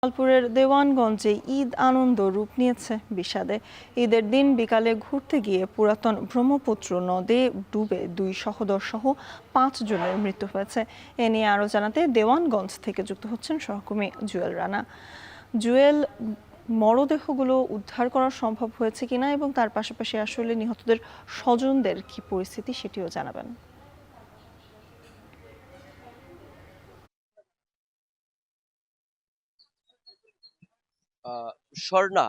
জামালপুরের দেওয়ানগঞ্জে ঈদ আনন্দ রূপ নিয়েছে বিষাদে। ঈদের দিন বিকালে ঘুরতে গিয়ে পুরাতন ব্রহ্মপুত্র নদে ডুবে 2 সহোদর সহ 5 জনের মৃত্যু হয়েছে। এ নিয়ে আরও জানাতে দেওয়ানগঞ্জ থেকে যুক্ত হচ্ছেন সহকর্মী জুয়েল রানা। জুয়েল, মরদেহগুলো উদ্ধার করা সম্ভব হয়েছে কিনা এবং তার পাশাপাশি আসলে নিহতদের স্বজনদের কি পরিস্থিতি সেটিও জানাবেন। স্বর্ণা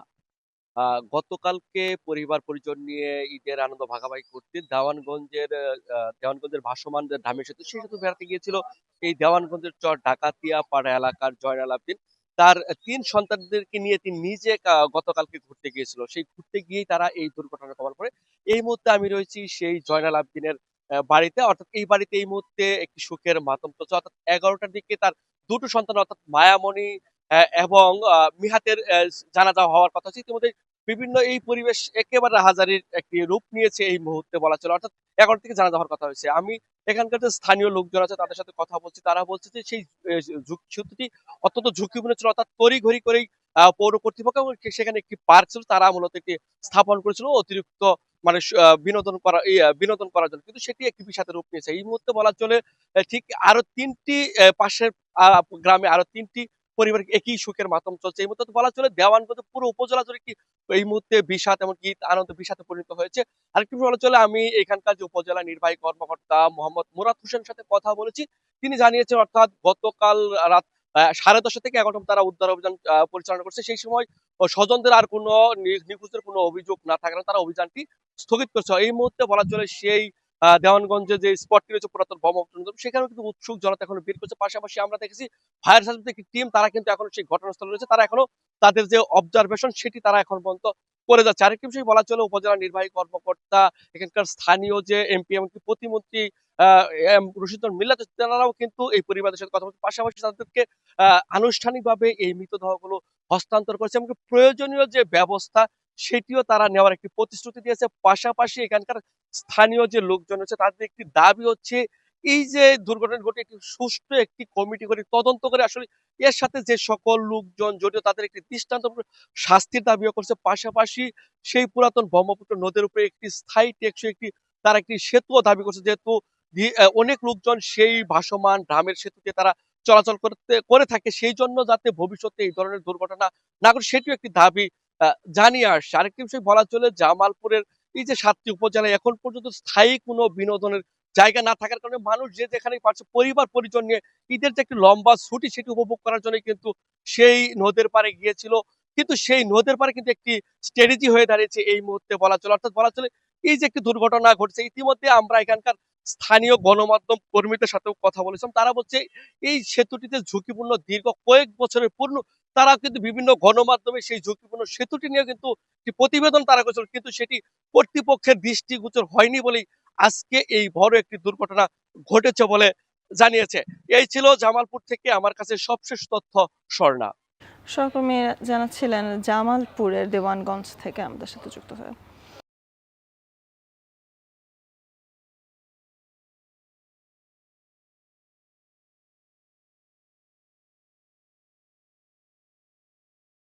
গতকালকে পরিবার পরিজন নিয়ে ঈদের আনন্দ ভাগাভাগি করতে দেওয়ানগঞ্জের ভাসমান যে ধামের সেতু সেই সেতু বেড়াতে গিয়েছিল এই দেওয়ানগঞ্জের চর ডাকাতিয়া পাড়া এলাকার জয়নাল আবদিন। তার 3 সন্তানদেরকে নিয়ে তিনি নিজে গতকালকে ঘুরতে গিয়েছিল। সেই ঘুরতে গিয়েই তারা এই দুর্ঘটনার কবলে পড়ে। এই মুহূর্তে আমি রয়েছি সেই জয়নাল আবদিনের বাড়িতে, অর্থাৎ এই বাড়িতে এই মুহূর্তে একটি সুখের মাতম চলছে। অর্থাৎ 11টার দিকে তার দুটো সন্তান অর্থাৎ মায়ামণি এবং মিহাতের জানাজা হওয়ার কথা ছিল। ইতিমধ্যে বিভিন্ন এই পরিবেশ একেবারে হাজারির একটি রূপ নিয়েছে এই মুহূর্তে বলা চলে। অর্থাৎ 11 থেকে জানাজা হওয়ার কথা হয়েছে। আমি এখানকার যে স্থানীয় লোকজন আছে তাদের সাথে কথা বলছি, তারা বলছে যে সেই সেতুটি অত্যন্ত ঝুঁকিপূর্ণ ছিল। অর্থাৎ তড়িঘড়ি করেই পৌর কর্তৃপক্ষ এবং সেখানে একটি পার্ক ছিল, তারা মূলত একটি স্থাপন করেছিল অতিরিক্ত মানে বিনোদন করার জন্য, কিন্তু সেটি একটি বিষাদের রূপ নিয়েছে এই মুহূর্তে বলা চলে। ঠিক আরো 3টি পাশের গ্রামে আরো 3টি পরিবার একই সুখের মাতম চলছে। এই মুহূর্তে বলা চলে দেওয়ানগঞ্জ পুরো উপজেলা জুড়ে কি এই মুহূর্তে বিষাদ এমনকি আনন্দ বিষাদে পরিণত হয়েছে। আরেকটু বলা চলে, আমি এখানকার যে উপজেলা নির্বাহী কর্মকর্তা মোহাম্মদ মুরাদ হোসেনের সাথে কথা বলেছি। তিনি জানিয়েছেন অর্থাৎ গতকাল রাত 10:30 থেকে 11টা তারা উদ্ধার অভিযান পরিচালনা করছে। সেই সময় স্বজনদের আর কোনো নিখোঁজের কোনো অভিযোগ না থাকার তারা অভিযানটি স্থগিত করেছে। এই মুহূর্তে বলা চলে সেই দেওয়ানগঞ্জে যে স্পটটি রয়েছে পুরাতন ব্রহ্মপুত্র, সেখানেও কিন্তু উৎসুক জনতা এখনো ভিড় করছে। পাশাপাশি আমরা দেখেছি ফায়ার সার্ভিসের একটি টিম, তারা কিন্তু এখনো সেই ঘটনাস্থলে রয়েছে। তারা এখনো তাদের যে অবজারভেশন সেটি তারা এখন পর্যন্ত করে যাচ্ছে। আরেকটি বিষয় বলা চলে, উপজেলা নির্বাহী কর্মকর্তা, এখানকার স্থানীয় যে এমপি এমনকি প্রতিমন্ত্রী রশিদুল মিল্লাত, তেনারাও কিন্তু এই পরিবারের সাথে কথা বলছে। পাশাপাশি তাদেরকে আনুষ্ঠানিকভাবে এই মৃতদেহগুলো হস্তান্তর করেছে এবং প্রয়োজনীয় যে ব্যবস্থা সেটিও তারা নেওয়ার একটি প্রতিশ্রুতি দিয়েছে। পাশাপাশি এখানকার স্থানীয় যে লোকজন আছে তাদের একটি দাবি হচ্ছে এই যে দুর্ঘটনা ঘটে একটি সুষ্ঠু একটি কমিটি করে তদন্ত করে আসলে এর সাথে যে সকল লোকজন জড়িত তাদের একটি দৃষ্টান্তমূলক শাস্তির দাবিও করছে। পাশাপাশি সেই পুরাতন ব্রহ্মপুত্র নদের উপরে একটি স্থায়ী টেকসই একটি তারা একটি সেতুও দাবি করছে, যেহেতু অনেক লোকজন সেই ভাসমান ড্রামের সেতুতে তারা চলাচল করে থাকে, সেই জন্য যাতে ভবিষ্যতে এই ধরনের দুর্ঘটনা না ঘটে সেটিও একটি দাবি জানিয়ে আসছে। আরেকটি বিষয় বলা চলে, জামালপুরের এই যে 7টি উপজেলায় এখন পর্যন্ত স্থায়ী কোনো বিনোদনের জায়গা না থাকার কারণে মানুষ যে যেখানেই পারছে পরিবার পরিজন নিয়ে ঈদের যে একটি লম্বা ছুটি সেটি উপভোগ করার জন্য কিন্তু সেই নদের পাড়ে গিয়েছিল। কিন্তু সেই নদের পাড়ে কিন্তু একটি স্ট্র্যাটেজি হয়ে দাঁড়িয়েছে এই মুহূর্তে বলা চলে। অর্থাৎ বলা চলে এই যে একটি দুর্ঘটনা ঘটছে, ইতিমধ্যে আমরা এখানকার স্থানীয় গণমাধ্যম কর্মীদের সাথেও কথা বলেছিলাম। তারা বলছে এই সেতুটিতে ঝুঁকিপূর্ণ দীর্ঘ কয়েক বছরের পূর্ণ, তারা কিন্তু বিভিন্ন গণমাধ্যমে সেই ঝুঁকিপূর্ণ সেতুটি নিয়ে কিন্তু একটি প্রতিবেদন তারা করেছিল, কিন্তু সেটি কর্তৃপক্ষের দৃষ্টিগোচর হয়নি বলেই আজকে এই বড় একটি দুর্ঘটনা ঘটেছে বলে জানিয়েছে। এই ছিল জামালপুর থেকে আমার কাছে সবশেষ তথ্য। স্বর্ণা। সহকর্মী জানাচ্ছিলেন জামালপুরের দেওয়ানগঞ্জ থেকে আমাদের সাথে যুক্ত হয়ে।